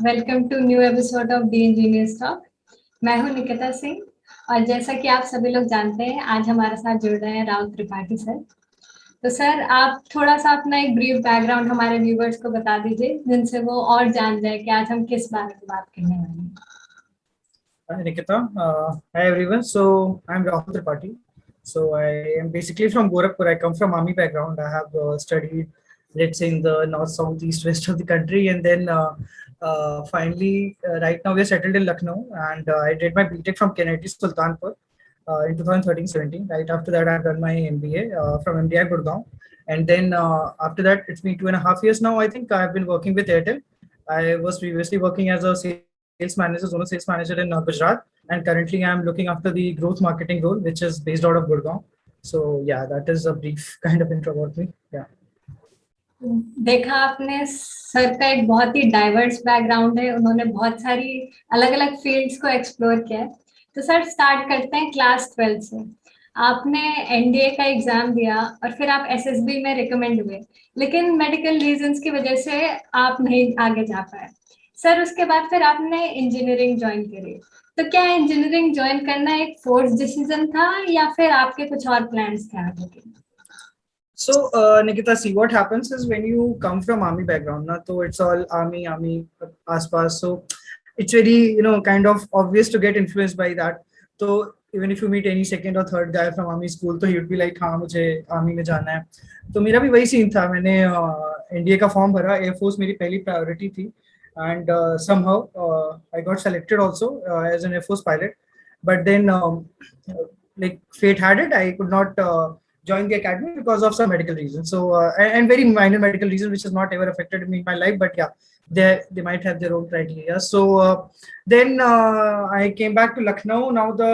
Welcome to new episode of the engineers talk. मैं हूं निकिता सिंह और जैसा कि आप सभी लोग जानते हैं, आज हमारे साथ जुड़ रहे हैं राहुल त्रिपाठी सर। तो सर, आप थोड़ा सा अपना एक ब्रीफ बैकग्राउंड हमारे व्यूवर्स को बता दीजिए, जिनसे वो और जान जाए कि आज हम किस बारे में बात करने वाले हैं। Hi Nikita. Hi everyone. So I'm Rahul Tripathi. So I am basically from Gorakhpur. I come from army background. I have studied, let's say, in the north, south, east, west of the country, and then finally, right now we are settled in Lucknow, and I did my BTech from Kennedy Sultanpur in 2013-17. Right after that, I've done my MBA from MDI Gurgaon, and then after that, it's been 2.5 years now. I think I've been working with Airtel. I was previously working as a sales manager, zonal sales manager in Gujarat, and currently I'm looking after the growth marketing role, which is based out of Gurgaon. So yeah, that is a brief kind of intro about me. Yeah. देखा आपने, sir का एक बहुत ही diverse background है। उन्होंने बहुत सारी अलग अलग फील्ड्स को एक्सप्लोर किया है। तो सर, स्टार्ट करते हैं क्लास 12 से। आपने एनडीए का एग्जाम दिया और फिर आप एसएसबी में रिकमेंड हुए, लेकिन मेडिकल रीजंस की वजह से आप नहीं आगे जा पाए। सर, उसके बाद फिर आपने इंजीनियरिंग ज्वाइन करी। तो क्या इंजीनियरिंग ज्वाइन करना एक फोर्स डिसीजन था या फिर आपके कुछ और प्लान्स थे आगे के? So Nikita, see what happens is when you come from army background, na, so it's all army aspas. So it's very kind of obvious to get influenced by that. So even if you meet any second or third guy from army school, तो you'd be like, हाँ मुझे army में जाना है। तो मेरा भी वही सीन था। मैंने एनडीए का फॉर्म भरा, एयरफोर्स मेरी पहली प्रायोरिटी थी, and somehow I got selected also as an Air Force pilot. But then like fate had it, I could not join the academy because of some medical reasons. So and very minor medical reason, which has not ever affected me in my life. But yeah, they might have their own criteria. So then I came back to Lucknow. Now the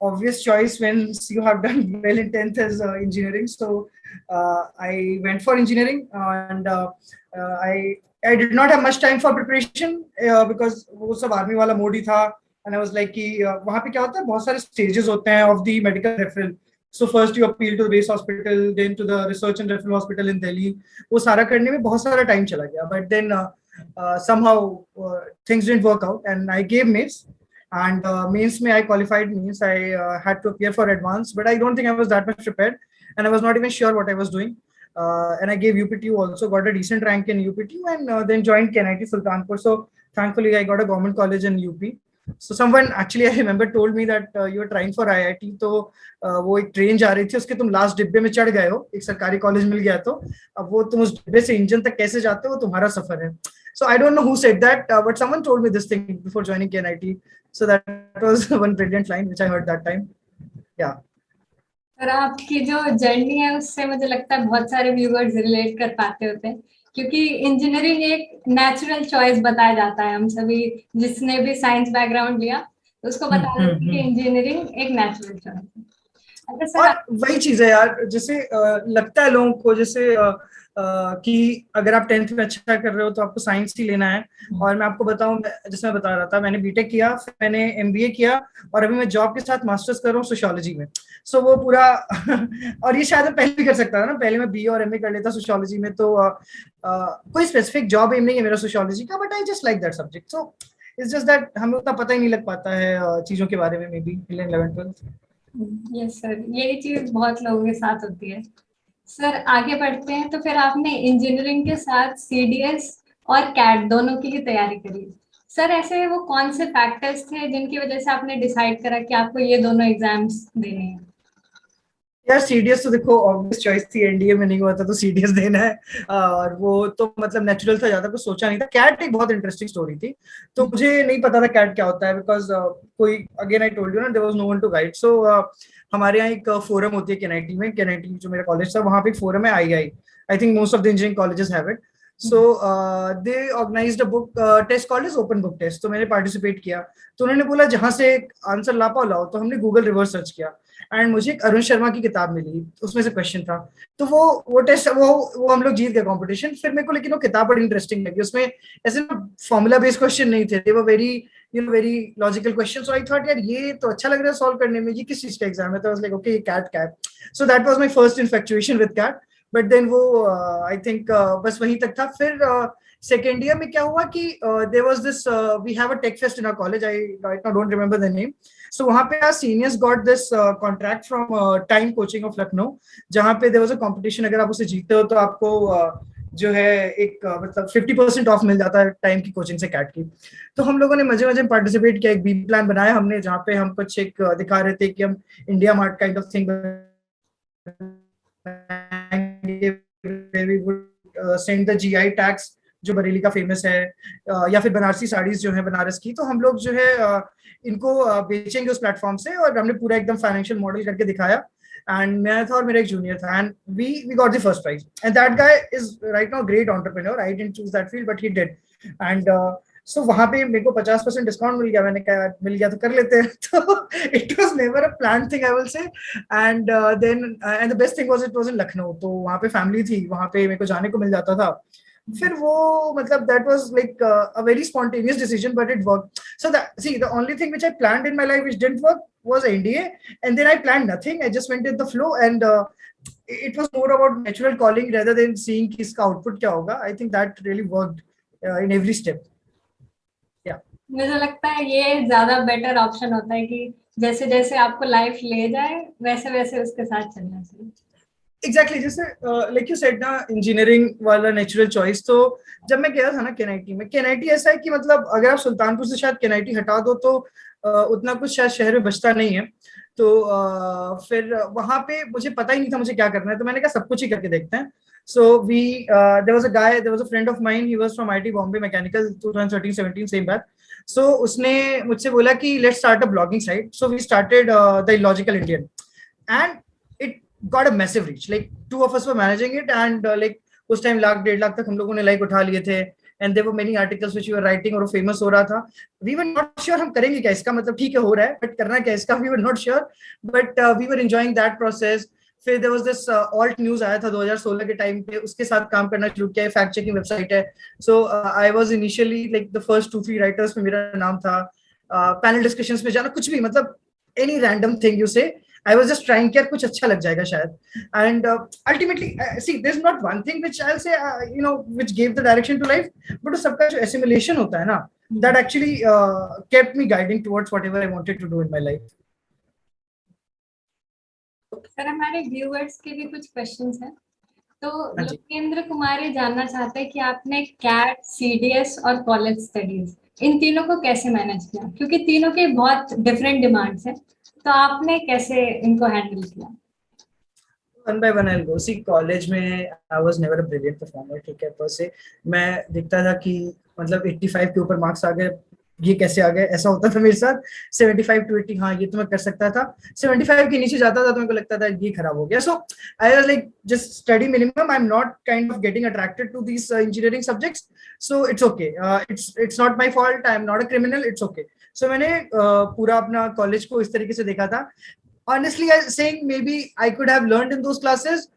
obvious choice when you have done well in 10th is engineering. So I went for engineering, and I did not have much time for preparation because वो सब army वाला mode ही था। And I was like कि वहाँ पे क्या होता है, बहुत सारे stages होते हैं of the medical referral. So first you appeal to the base hospital, then to the research and referral hospital in Delhi. वो सारा करने में बहुत सारा time चला गया. But then somehow things didn't work out, and I gave mains. And mains में I qualified, means I had to appear for advance, but I don't think I was that much prepared, and I was not even sure what I was doing. And I gave UPTU also, got a decent rank in UPTU, and then joined KNIT Sultanpur. So thankfully I got a government college in UP. So someone actually I remember told me that you are trying for IIT. तो वो एक train जा रही थी, उसके तुम last डिब्बे में चढ़ गए हो, एक सरकारी कॉलेज मिल गया, तो अब वो तुम उस डिब्बे से इंजन तक कैसे जाते हो, वो तुम्हारा सफर है। So I don't know who said that, but someone told me this thing before joining KNIT. So that was one brilliant line which I heard that time. Yeah. और आपकी जो जर्नी है उससे मुझे लगता है बहुत सारे व्यूअर्स रिलेट कर पाते होते हैं, क्योंकि इंजीनियरिंग एक नेचुरल चॉइस बताया जाता है। हम सभी जिसने भी साइंस बैकग्राउंड लिया उसको बता देते हैं कि इंजीनियरिंग एक नेचुरल चॉइस है। अच्छा सर, और वही चीज है यार, जैसे लगता है लोगों को जैसे कि अगर आप 10th में अच्छा कर रहे हो तो आपको साइंस ही लेना है। और मैं आपको बताऊं, जैसे मैं बता रहा था, मैंने बीटेक किया, फिर मैंने एमबीए किया, और अभी मैं जॉब के साथ मास्टर्स कर रहा हूँ सोशियोलॉजी में। सो वो पूरा और ये शायद मैं पहले भी कर सकता था ना, पहले मैं बीए और एमए कर लेता सोशियोलॉजी में। तो कोई स्पेसिफिक जॉब एम नहीं है मेरा सोशियोलॉजी का, but I just like that subject. So it's just that हमें उतना पता ही नहीं लग पाता है चीजों के बारे में, may be 11th-12th। Yes sir, यही चीज बहुत लोगों के साथ होती है। सर, आगे बढ़ते हैं। तो फिर आपने इंजीनियरिंग के साथ सीडीएस और कैट दोनों की ही तैयारी करी। सर, ऐसे वो कौन से फैक्टर्स थे जिनकी वजह से आपने डिसाइड करा कि आपको ये दोनों एग्जाम्स देने हैं? यार सीडीएस तो देखो ऑब्वियस चॉइस थी, एनडीए में नहीं हुआ था तो सीडीएस देना है। और वो तो मतलब नेचुरल था, ज्यादा कुछ सोचा नहीं था। कैट एक बहुत इंटरेस्टिंग स्टोरी थी, तो मुझे नहीं पता था कैट क्या होता है, बिकॉज कोई, अगेन आई टोल्ड यू ना, there was no one to guide. So हमारे यहाँ एक फोरम होती है केनेटी में, केनेटी जो मेरा कॉलेज था वहाँ पे एक फोरम है, I think most of the engineering colleges have it. So they organised a book test called is open book test. तो मैंने पार्टिसिपेट किया, तो उन्होंने बोला जहां से आंसर ला पाओ लाओ। तो हमने गूगल रिवर्स सर्च किया, एंड मुझे एक अरुण शर्मा की किताब मिली, उसमें से क्वेश्चन था। तो वो टेस्ट वो हम लोग जीत गए कंपटीशन। फिर मेरे को लेकिन वो किताब बड़ी इंटरेस्टिंग लगी। उसमें ऐसे फॉर्मूला बेस्ड क्वेश्चन नहीं थे, they were very very logical question. So I thought यार ये तो अच्छा लग रहा है सॉल्व करने में, ये किस चीज का एग्जाम है? तो I was like okay, CAT CAT. So that was my first infatuation with CAT. But then वो आई थिंक बस वहीं तक था। फिर सेकेंड ईयर में क्या हुआ कि there was this we have a tech fest in our college, I right now don't remember the name. So वहां पे our seniors got this contract from time coaching of Lucknow, जहां पे देयर वाज अ कंपटीशन. अगर आप उसे जीतते हो तो आपको जो है एक मतलब 50% ऑफ मिल जाता है टाइम की कोचिंग से कैट की. तो हम लोगों ने मजे मजे में पार्टिसिपेट किया, एक बी प्लान बनाया हमने, जहाँ पे हम कुछ एक दिखा रहे थे कि हम India mart kind of thing send the GI tax जो बरेली का फेमस है, या फिर बनारसी साड़ीज जो है बनारस की, तो हम लोग जो है इनको बेचेंगे उस प्लेटफॉर्म से. और हमने पूरा एकदम फाइनेंशियल मॉडल करके दिखाया. एंड मैं था और मेरा एक जूनियर था, and we got the first prize. And that guy is right now great entrepreneur. I didn't choose that field but he did. And so वहां पे मेरे को 50% डिस्काउंट मिल गया. मैंने कहा मिल गया तो कर लेते हैं. तो it was never a plan thing I will say. And then and the best thing was it was in Lucknow, तो वहां पे फैमिली थी, वहां पे मेरे को जाने को मिल जाता था. फिर वो मतलब that was like a very spontaneous decision but it work. So that see the only thing which I planned in my life which didn't work was NDA, and then I planned nothing. I just went with the flow, and it was more about natural calling rather than seeing कि इसका output क्या होगा. I think that really worked in every step. Yeah. मुझे लगता है ये ज्यादा better option होता है कि जैसे जैसे आपको लाइफ ले जाए वैसे वैसे उसके साथ चलना चाहिए. एग्जैक्टली जैसे लाइक यू सेड ना, इंजीनियरिंग वाला नेचुरल चॉइस. तो जब मैं गया था ना केएनआईटी में, केएनआईटी ऐसा है कि मतलब अगर आप सुल्तानपुर से शायद केएनआईटी हटा दो तो उतना कुछ शायद शहर में बचता नहीं है. तो फिर वहां पे मुझे पता ही नहीं था मुझे क्या करना है, तो मैंने कहा सब कुछ ही करके देखते हैं. So we there was a guy, there was a friend of mine, he was from IT Bombay mechanical 2013-17 same batch. So उसने मुझसे बोला कि let's start a blogging site. So we started the Illogical Indian, and it got a massive reach. Like two of us were managing it, and like उस time lakh 1.5 lakh तक हम लोगों ने like उठा लिए थे. And there were many articles which we were writing, और वो फेमस हो रहा था. वी वर नॉट श्योर हम करेंगे क्या इसका, मतलब ठीक है हो रहा है बट करना क्या इसका, we were not sure. But we were enjoying that process. फिर there was this Alt News आया था 2016 के टाइम पे, उसके साथ काम करना शुरू किया. फैक्ट चेकिंग वेबसाइट है. So I was initially like the first 2-3 writers में मेरा नाम था. पैनल डिस्कशंस में जाना, कुछ भी मतलब एनी रैंडम थिंग यू से, I was just trying कि यार कुछ अच्छा लग जाएगा शायद. And ultimately, see, there's not one thing which I'll say, which gave the direction to life, but सबका जो assimilation होता है ना, that actually kept me guiding towards whatever I wanted to do in my life. Sir हमारे viewers के भी कुछ questions हैं. तो लोकेंद्र कुमार ये जानना चाहते हैं कि आपने कैट, सीडीएस और कॉलेज स्टडीज इन तीनों को कैसे मैनेज किया, क्योंकि तीनों के बहुत डिफरेंट डिमांड्स हैं, तो आपने कैसे इनको हैंडल किया? One by one I'll go. See, college में I was never a brilliant performer. ठीक है, पर से मैं दिखता था कि मतलब 85 के ऊपर मार्क्स आ गए, ये कैसे आ गए, ऐसा होता था मेरे साथ. 75 to 80, हाँ ये तो मैं कर सकता था. 75 के नीचे जाता था तो मेरे को लगता था ये खराब हो गया. So I was like just study minimum. I am not kind of getting attracted to these engineering subjects. So it's okay, it's not my fault, I am not a criminal, it's okay. So मैंने पूरा अपना college को इस तरीके से देखा था. Honestly, I'm saying maybe I could have learned in those classes,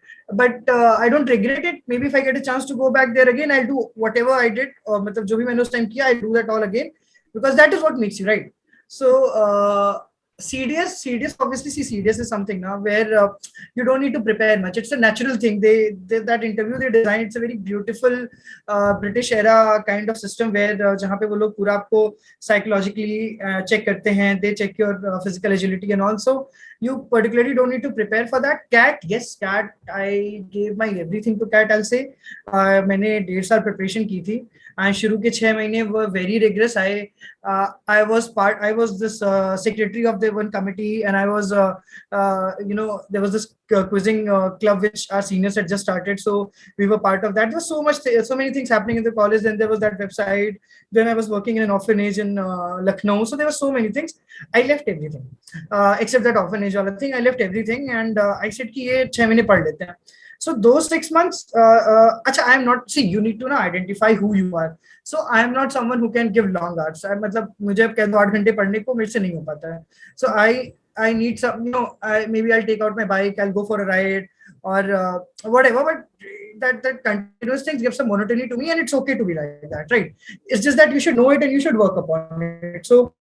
but I don't regret it. Maybe if I get a chance to go back there again, I'll do whatever I did. मतलब जो भी मैंने उस time किया, I'll do that all again, because that is what makes you right. So CDS obviously, see, CDS is something now where you don't need to prepare much. It's a natural thing. They that interview they design, it's a very beautiful British era kind of system where जहाँ पे वो लोग पूरा आपको psychologically check करते हैं. They check your physical agility, and also you particularly don't need to prepare for that. CAT, yes, CAT, I gave my everything to CAT. I'll say मैंने 1.5 साल preparation की थी. And शुरू के 6 महीने were very rigorous. I was this secretary of the one committee, and I was there was this quizzing club which our seniors had just started, so we were part of that. There was so many things happening in the college. Then there was that website. Then I was working in an orphanage in Lucknow. So there were so many things. I left everything except that orphanage wala thing. I left everything, and I said कि ये 6 महीने पढ़ लेते हैं. So those 6 months, I am not, see, you need to identify who you are. So I am not someone who can give long hours. मतलब मुझे अब कह दो 8 घंटे पढ़ने को, मेरे से नहीं हो पाता है. So I need some, maybe I'll take out my bike, I'll go for a ride or whatever, but that continuous thing gives some monotony to me, and it's okay to be like that, right? It's just that you should know it and you should work upon it. So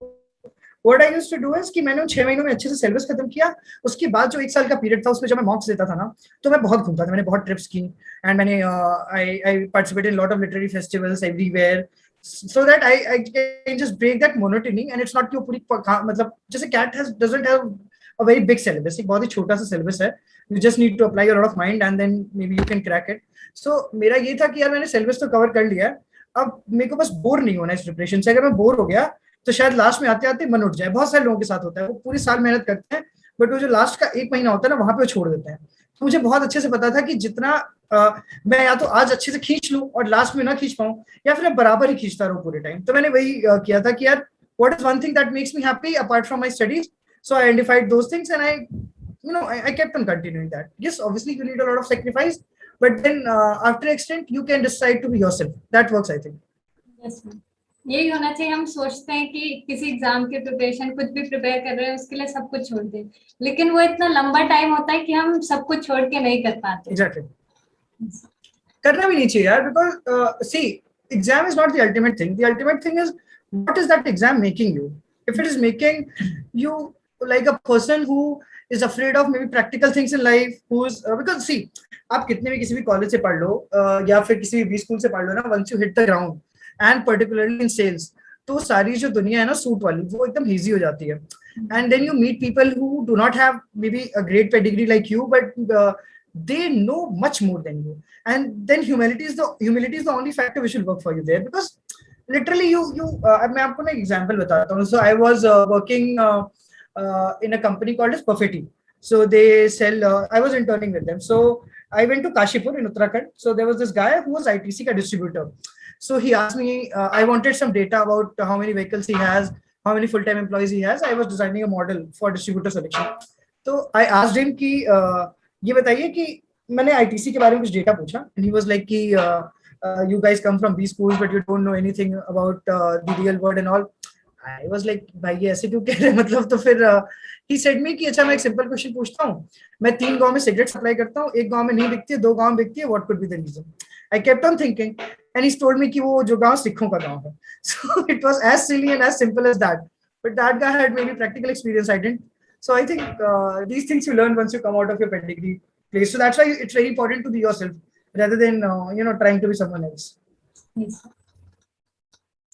what I used to do is कि मैंने उन 6 महीनों में अच्छे से syllabus खत्म किया। उसके बाद जो 1 साल का पीरियड था उसमें जब मैं मॉक्स देता था ना, तो मैं बहुत घूमता था, मैंने बहुत ट्रिप्स की, एंड मैंने I participated in lot of literary festivals everywhere, so that I can just break that monotony, and it's not कि वो पूरी मतलब जैसे cat has doesn't have a very big syllabus, एक बहुत ही छोटा सा सिलेबस है, you just need to apply your lot of mind and then maybe you can crack it. So मेरा ये था कि यार मैंने सिलेबस तो कवर कर लिया है, अब मेरे को बस बोर नहीं होना इस प्रिपरेशन से। अगर मैं बोर हो गया तो शायद लास्ट में आते आते मन उठ जाए। बहुत सारे लोगों के साथ होता है, वो पूरी साल मेहनत करते हैं बट वो जो लास्ट का 1 महीना होता है ना, वहां पे वो छोड़ देते हैं। तो मुझे बहुत अच्छे से पता था कि जितना मैं या तो आज अच्छे से खींच लूं और लास्ट में ना खींच पाऊं, या फिर बराबर ही खींचता रहूं पूरे टाइम। तो मैंने वही किया था कि यार what is one thing that makes me happy apart from my studies, so I identified those things and I kept on continuing that. Yes, obviously you need a lot of sacrifice, but then after extent you can decide to be yourself. That works, I think. Yes, ma'am. यही होना चाहिए। हम सोचते हैं कि किसी exam की preparation, कुछ भी प्रिपेयर कर रहे हैं उसके लिए सब कुछ छोड़ दें, लेकिन वो इतना लंबा टाइम होता है कि हम सब कुछ छोड़ के नहीं कर पाते। Exactly. करना भी नहीं चाहिए यार, because see, exam is not the ultimate thing. The ultimate thing is what is that exam making you? If it is making you like a person who is afraid of maybe practical things in life, who's because see, आप कितने भी किसी भी college से पढ़ लो या फिर किसी भी स्कूल से पढ़ लो ना, once you hit the ground and particularly in sales, तो सारी जो दुनिया है ना सूट वाली, वो एकदम easy हो जाती है। And then you meet people who do not have maybe a great pedigree like you, but they know much more than you, and then humility is the only factor which will work for you there, because literally you मैं आपको ना example बताता हूँ. So I was working in a company called as Perfetti. So they sell I was interning with them. So I went to Kashipur in Uttarakhand. So there was this guy who was ITC ka distributor. So he asked me, I wanted some data about how many vehicles he has, how many full-time employees he has. I was designing a model for distributor selection. So I asked him कि ये बताइए कि मैंने ITC के बारे में कुछ data पूछा, and he was like कि you guys come from these schools but you don't know anything about the real world and all. I was like भाई ये ऐसे क्यों कह रहे हैं, मतलब। तो फिर he said me कि अच्छा मैं एक सिंपल क्वेश्चन पूछता हूँ, मैं 3 गांव में सिगरेट सप्लाई करता हूँ, 1 गांव में नहीं बिकती है, 2 गांव में बिकती है, what could be the reason? I kept on thinking and he told me कि वो जो गांव सिखों का गांव है. So it was as silly and as simple as that, but that guy had maybe practical experience, I didn't. So I think these things you learn once you come out of your pedigree place. So that's why it's very important to be yourself rather than trying to be someone else. Yes.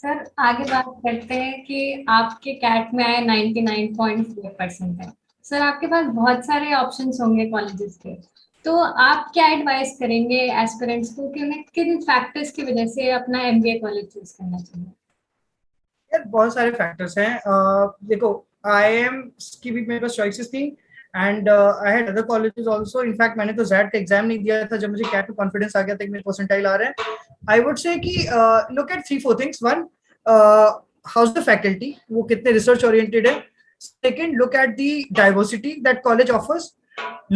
Sir आगे बात करते हैं कि आपके cat में आए 99.4% है। Sir आपके पास बहुत सारे ऑप्शंस होंगे कॉलेजेस के, तो आप क्या एडवाइस करेंगे एस्पिरेंट्स को कि उन्हें किन फैक्टर्स की वजह से अपना एमबीए कॉलेज चूज करना चाहिए? यार बहुत सारे फैक्टर्स हैं। देखो IIM की भी मेरे पास चॉइसेस थी, and I had other colleges also. In fact मैंने तो जैड का एग्जाम नहीं दिया था जब मुझे कैट में कॉन्फिडेंस आ गया था कि मेरे परसेंटाइल आ रहे हैं। आई वुड से कि look at 3-4 things. One, how is the faculty, वो कितने रिसर्च ओरिएंटेड है। Second, look at the diversity that college offers.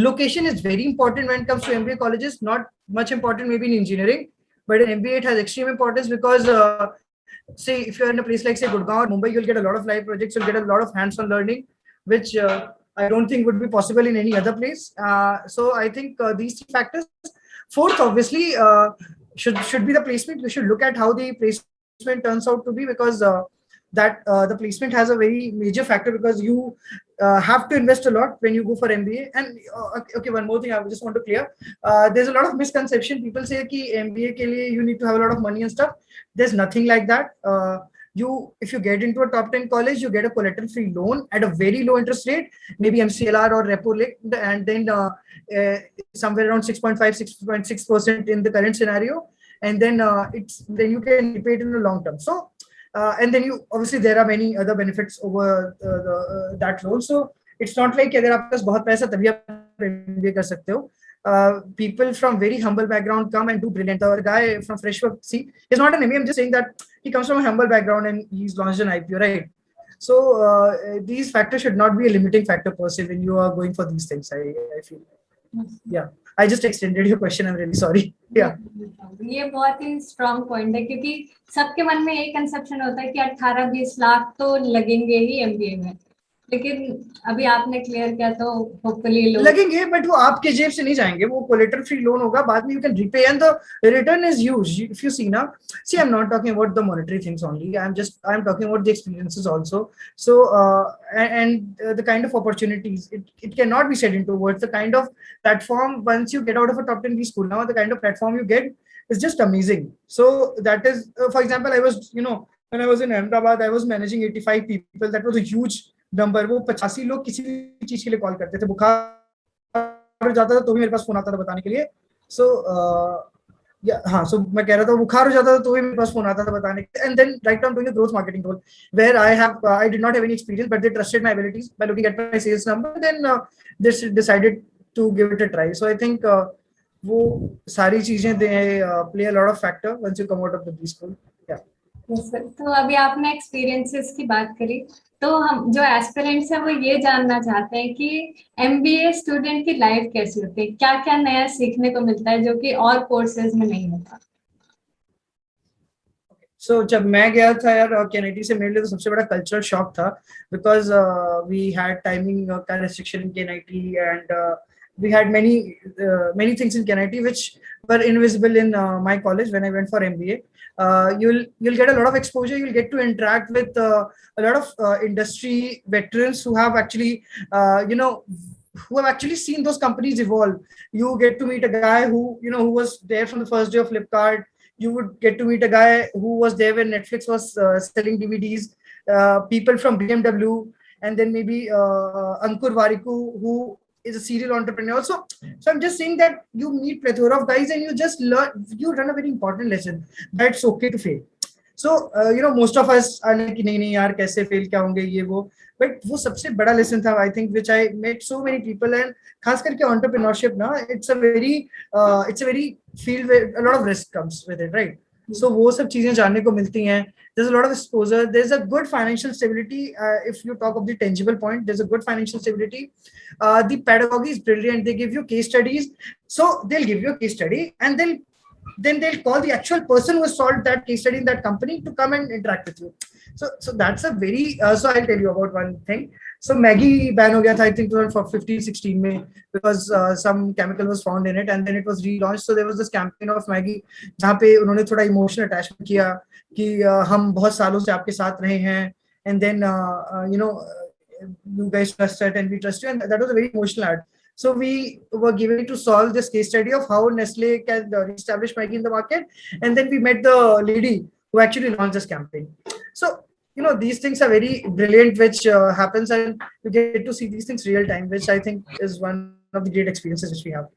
Location is very important when it comes to MBA colleges, not much important maybe in engineering, but in MBA it has extreme importance because say if you're in a place like say Gurgaon or Mumbai, you'll get a lot of live projects, you'll get a lot of hands-on learning, which I don't think would be possible in any other place. So I think these 3 factors. Fourth, obviously, should be the placement. We should look at how the placement turns out to be, because the placement has a very major factor, because you have to invest a lot when you go for MBA. And okay, one more thing I just want to clear. There's a lot of misconception. People say कि MBA के लिए you need to have a lot of money and stuff. There's nothing like that. If you get into a top 10 college, you get a collateral free loan at a very low interest rate, maybe MCLR or repo rate, and then somewhere around 6.5-6.6% in the current scenario, and then then you can repay it in the long term. So and then you obviously there are many other benefits over that loan. So it's not like अगर आपके पास बहुत पैसा तभी आप MBA कर सकते हो. People from very humble background come and do brilliant. The guy from Freshworks, see, he's not an MBA. I'm just saying that he comes from a humble background and he's launched an IPO, right? So these factors should not be a limiting factor per se when you are going for these things. I feel. Yeah, I just extended your question. I'm really sorry. Yeah. ये बहुत ही strong point है, क्योंकि सबके मन में एक conception होता है कि 18-20 लाख तो लगेंगे ही एमबीए में, लेकिन अभी आपने क्लियर किया तो होपफुली लोग लगेंगे, बट वो आपके जेब से नहीं जाएंगे, वो कोलेटरल फ्री लोन होगा, बाद में you can repay and the return is huge if you see. Now see, I'm not talking about the monetary things only, I'm talking about the experiences also. So the kind of opportunities, it cannot be said into words. The kind of platform, once you get out of a top 10 B school, now the kind of platform you get is just amazing. So that is, for example, I was, when I was in Ahmedabad, I was managing 85 people. That was a huge number. वो 85 लोग किसी भी चीज के लिए call करते थे, बुखार हो जाता था तो भी मेरे पास फोन आता था बताने के लिए. सो हाँ, सो मैं कह रहा था बुखार हो जाता था तो भी मेरे पास फोन आता था बताने के लिए. And then right now doing a growth marketing role where I did not have any experience, but they trusted my abilities by looking at my sales number. Then they decided to give it a try. So I think वो सारी चीजें they play a lot of factor once you come out of the B school. तो अभी आपने experiences की बात करी, तो हम जो एस्पिरेंट्स हैं वो ये जानना चाहते हैं कि एमबीए स्टूडेंट की लाइफ कैसी होती है, क्या क्या नया सीखने को मिलता है जो कि और कोर्सेज में नहीं होता. सो जब मैं गया था यार केनेडी से, मेरे लिए तो सबसे बड़ा कल्चरल शॉक था, बिकॉज वी हैड टाइमिंग का restriction in Kennedy and we had many things in Kennedy which were invisible in my college when I went for MBA. You'll get a lot of exposure. You'll get to interact with a lot of industry veterans who have actually who have actually seen those companies evolve. You get to meet a guy who was there from the first day of Flipkart. You would get to meet a guy who was there when Netflix was selling DVDs. People from BMW, and then maybe Ankur Wariku, who is a serial entrepreneur. So I'm just saying that you meet plethora of guys and you just learn a very important lesson that it's okay to fail. So most of us are like नहीं यार कैसे fail क्या होंगे ये वो, but वो सबसे बड़ा लेसन था I think which I met so many people. And खास करके entrepreneurship ना, it's a very field where a lot of risk comes with it, right? So वो सब चीजें जानने को मिलती हैं. There's a lot of exposure. There's a good financial stability. If you talk of the tangible point, there's a good financial stability. The pedagogy is brilliant. They give you case studies. So they'll give you a case study and they'll call the actual person who has solved that case study in that company to come and interact with you. So that's a very so I'll tell you about one thing. So Maggie ban ho gaya tha, I think 2015-16 mein, because some chemical was found in it and then it was relaunched. So there was this campaign of Maggie jahan pe unhone thoda emotional attachment kiya कि हम बहुत सालों से आपके साथ रहे हैं, and then you guys trust us and we trust you, and that was a very emotional ad. So we were given to solve this case study of how Nestle can reestablish Maggie in the market, and then we met the lady who actually launched this campaign. So these things are very brilliant, which happens, and you get to see these things real time, which I think is one of the great experiences which we have.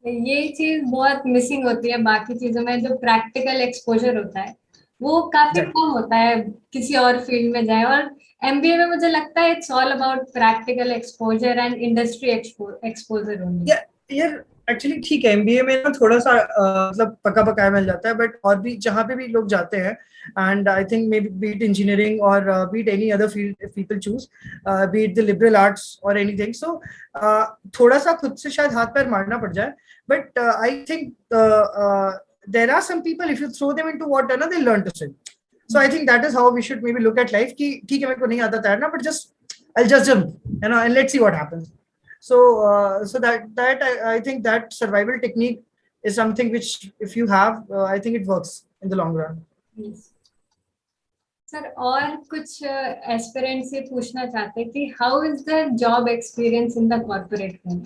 ये चीज बहुत missing होती है बाकी चीजों में, जो practical exposure होता है वो काफी कम होता है किसी और फील्ड में जाए. और एमबीए में मुझे लगता है it's all about practical exposure and industry exposure only. यार एक्चुअली ठीक है, एमबीए में ना थोड़ा सा मतलब पका पकाया मिल जाता है, बट और भी जहाँ पे भी लोग जाते हैं, and I think maybe it engineering और be it any other field if people choose, be it the liberal arts और एनीथिंग, सो थोड़ा सा खुद से शायद हाथ पैर मारना पड़ जाए, but I think there are some people, if you throw them into water na, they learn to swim. So I think that is how we should maybe look at life ki theek hai mere ko nahi aata tairna, but I'll just jump and let's see what happens. So that I think that survival technique is something which if you have I think it works in the long run. Yes. Sir और कुछ aspirant से पूछना चाहते हैं कि how is the job experience in the corporate field.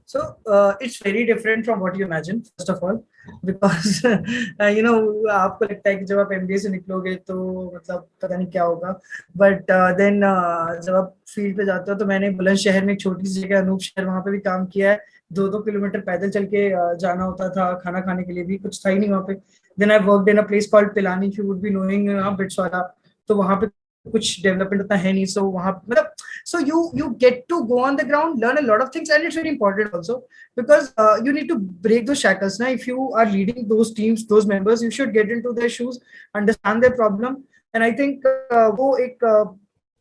So it's very different from what you imagine, first of all, because आपको लगता है कि जब आप MBA से निकलोगे तो मतलब पता नहीं क्या होगा, but then जब आप फील्ड पे जाते हो, तो मैंने बुलंदशहर में एक छोटी सी जगह अनूप शहर, वहाँ पे भी काम किया है. 2-2 किलोमीटर पैदल चल के जाना होता था, खाना खाने के लिए भी कुछ था ही नहीं वहाँ पे. Then I worked in a place called Pilani, if you would be knowing, बिट्सवाला, तो वहाँ पे कुछ डेवलपमेंट उतना है नहीं. सो वहाँ मतलब so you get to go on the ground, learn a lot of things, and it's very important also because you need to break those shackles. Now if you are leading those teams, those members, you should get into their shoes, understand their problem, and I think वो एक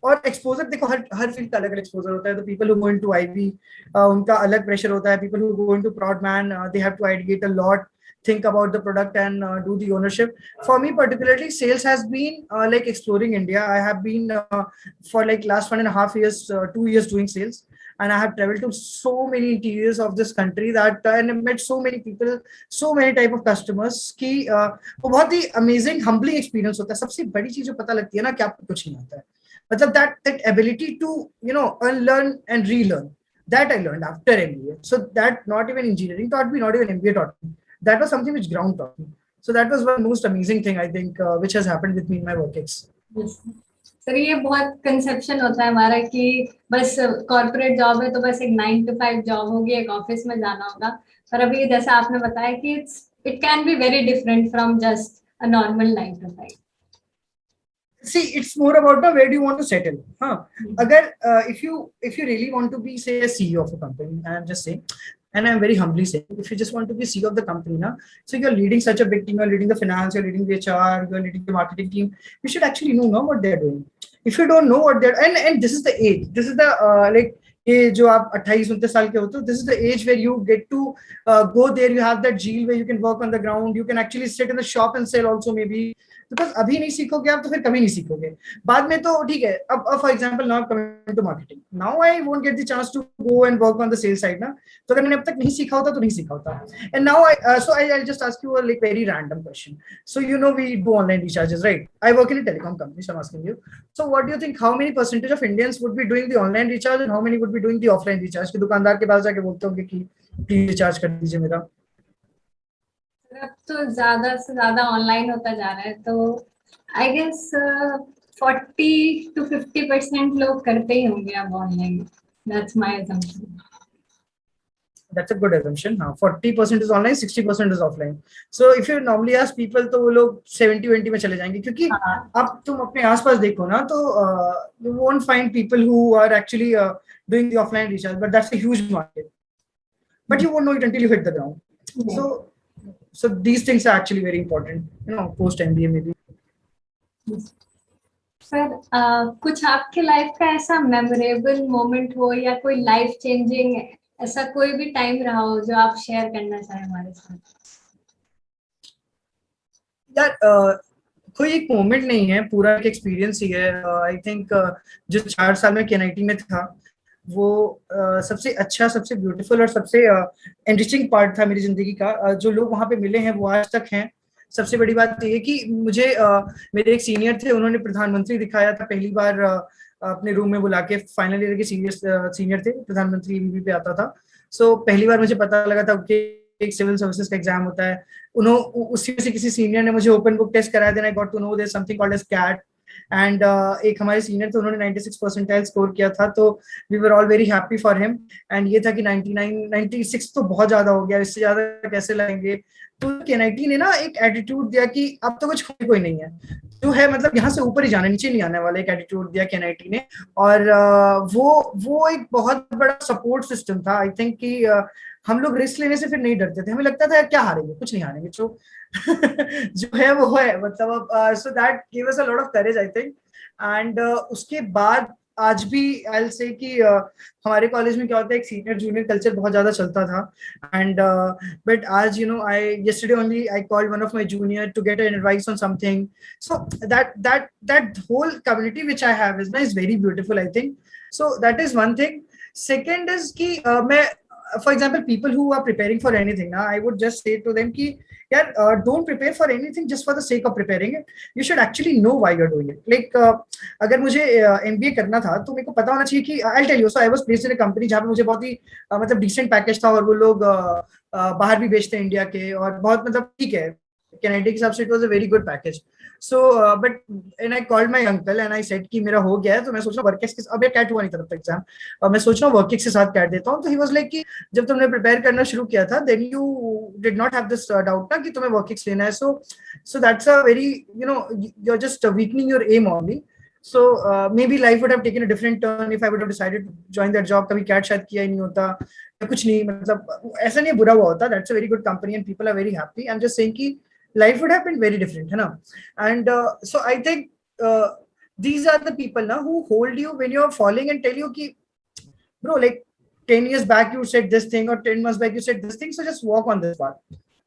और exposure देखो, हर field का अलग exposure होता है. तो people who go into IB उनका अलग प्रेशर होता है. पीपल हु गो इनटू प्रॉडमैन they have to ideate a lot, think about the product and do the ownership. For me particularly, sales has been like exploring India. I have been for like last 1.5 years, 2 years doing sales, and I have traveled to so many interiors of this country that and I met so many people, so many type of customers कि वो बहुत ही amazing humbling experience होता है. सबसे बड़ी चीज जो पता लगती है ना कि आपको कुछ नहीं आता है, मतलब that ability to unlearn and relearn, that I learned after MBA. So that not even engineering taught me, not even MBA taught me. That was something which ground taught me. So that was one most amazing thing I think which has happened with me in my work ex. Yes. Sir ये बहुत conception होता है हमारा कि बस corporate job है तो बस एक 9 to 5 जॉब होगी, एक ऑफिस में जाना होगा. पर अभी जैसा आपने बताया कि it can be very different from just a normal 9 to 5. See, it's more about the where do you want to settle. Agar if you really want to be say a CEO of a company, I am just saying, and I'm very humbly saying, if you just want to be CEO of the company na, so you're leading such a big team, you're leading the finance, you're leading the HR, you're leading the marketing team, you should actually know what they're doing. If you don't know what they're, and this is the age, this is the like ये जो आप 28-29 साल के होते हो, this is the age where you get to go there, you have that zeal where you can work on the ground, you can actually sit in the shop and sell also maybe. Because अभी नहीं सीखोगे आप तो फिर कभी नहीं सीखोगे बाद में. तो ठीक है, अब for example now coming to marketing, now I won't get the chance to go and work on the sales side ना. तो अगर मैंने अब तक नहीं सीखा होता तो नहीं सीखा होता. And now I just ask you a like very random question. So we do online recharges, right? I work in a telecom company, so I am asking you, so what do you think how many percentage of Indians would be doing the online recharge and how many would be doing the offline recharge? कि दुकानदार के पास जाके बोलते होंगे कि please recharge कर दीजिए मेरा. अब तो ज्यादा से ज्यादा ऑनलाइन होता जा रहा है, तो आई गेस 40 to 50% लोग करते ही होंगे अब online. That's my assumption. That's a good assumption. 40% is online, 60% is offline. So if you normally ask people, तो वो लोग 70-20 में चले जाएंगे, क्योंकि अब तुम अपने आसपास देखो ना तो you won't find people who are actually doing the offline recharge, but that's a huge market. But you won't know it until you hit the ground. Yeah. So these things are actually very important, post MBA maybe. Sir कुछ आपके life का ऐसा memorable moment हो या कोई life changing ऐसा कोई भी टाइम रहा हो जो आप शेयर करना चाहें हमारे साथ? यार कोई एक मोमेंट नहीं है, पूरा एक एक्सपीरियंस ही है. आई थिंक जो 4 साल में केएनआईटी में था वो सबसे अच्छा, सबसे ब्यूटीफुल और सबसे एनरिचिंग पार्ट था मेरी जिंदगी का. जो लोग वहां पे मिले हैं वो आज तक हैं. सबसे बड़ी बात ये है कि मुझे मेरे एक सीनियर थे, उन्होंने प्रधानमंत्री दिखाया था पहली बार अपने रूम में बुला के. फाइनल ईयर के सीनियर थे, प्रधानमंत्री ईवी पे आता था. सो पहली बार मुझे पता लगा था कि एक सिविल सर्विसेज का एग्जाम होता है. उसी से किसी सीनियर ने मुझे ओपन बुक टेस्ट कराया. Then I got to know there something called as CAT. And एक हमारे सीनियर थे, उन्होंने 96 परसेंटाइल स्कोर किया था, तो we were all very happy for him. And ये था कि 96 तो बहुत ज्यादा हो गया, इससे ज्यादा कैसे लाएंगे. तो केएनआईटी ने ना एक एटीट्यूड दिया कि अब तो कुछ कोई नहीं है, जो है मतलब यहाँ से ऊपर ही जाना, नीचे नहीं आने वाला, एक एटीट्यूड दिया केएनआईटी ने. और वो एक बहुत बड़ा सपोर्ट सिस्टम था. आई थिंक कि हम लोग रिस्क लेने से फिर नहीं डरते थे. हमें लगता था यार क्या हारेंगे, कुछ नहीं हारेंगे, जो जो है वो है, मतलब. So that give us a lot of courage I think. And उसके बाद आज भी आई विल से कि हमारे कॉलेज में क्या होता है, एक सीनियर जूनियर कल्चर बहुत ज्यादा चलता था. एंड बट आज आई yesterday only I called one of my junior to get an advice on something. So that whole community which I have is very beautiful I think. So that is one thing. Second is कि मैं for example people who are preparing for anything now, I would just say to them कि यार don't prepare for anything just for the sake of preparing it. You should actually know why you're doing it. Like अगर मुझे MBA करना था तो मेरे को पता होना चाहिए कि I'll tell you. So I was placed in a company जहाँ पे मुझे बहुत ही मतलब डिसेंट पैकेज था, और वो लोग बाहर भी बेचते हैं इंडिया के, और बहुत मतलब ठीक है, कैनेडा के हिसाब से it was a very good package. So but and I called my uncle and I said कि मेरा हो गया है, तो मैं सोच रहा हूँ वर्केक्स के, अब ये कैट हुआ नहीं था तब तक एग्जाम, और मैं सोच रहा हूँ वर्केक्स के साथ कैट देता हूँ. तो ही वाज लाइक कि जब तुमने प्रिपेयर करना शुरू किया था then you did not have this doubt ना कि तुम्हें वर्केक्स लेना है. So that's a very you are just weakening your M only. So maybe life would have taken a different turn if I would have decided to join that job. कभी cat शायद किया ही नहीं होता या कुछ नहीं, मतलब ऐसा नहीं बुरा हुआ होता. That's a very good company and people are very happy. I'm just saying कि life would have been very different, है ना. And so I think these are the people ना who hold you when you're falling and tell you कि bro, like 10 years back you said this thing or 10 months back you said this thing, so just walk on this path.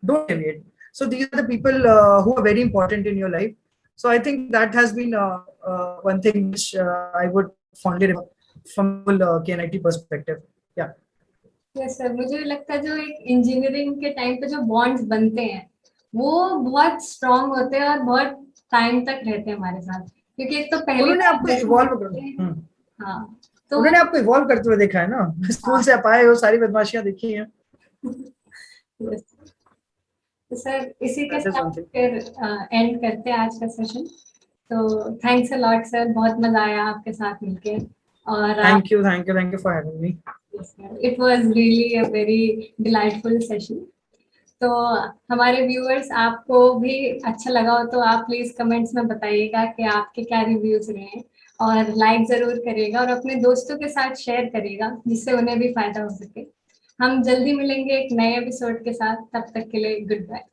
don't deviate. So these are the people who are very important in your life. So I think that has been one thing which I would fondly remember from the whole KNIT perspective. Yeah. Yes sir, मुझे लगता है जो एक engineering के time पे जो bonds बनते हैं वो बहुत स्ट्रांग होते हैं और बहुत टाइम तक रहते हैं हमारे साथ, क्योंकि एक तो पहली उन्होंने बार आपको जब हम इवॉल्व मिलते हैं, कर हाँ तो उन्होंने आपको इवॉल्व करते हुए देखा है ना, स्कूल से आप आए हो, सारी बदमाशियां देखी हैं. yes, तो सर इसी के That is साथ one thing. फिर एंड करते हैं आज का सेशन. तो थैंक्स अ लॉट सर, बहुत मजा आया आपके साथ मिलके. और Thank you for having me. It was really a very delightful session. तो हमारे व्यूअर्स, आपको भी अच्छा लगा हो तो आप प्लीज कमेंट्स में बताइएगा कि आपके क्या रिव्यूज रहे हैं, और लाइक जरूर करिएगा और अपने दोस्तों के साथ शेयर करिएगा जिससे उन्हें भी फायदा हो सके. हम जल्दी मिलेंगे एक नए एपिसोड के साथ, तब तक के लिए गुड बाय.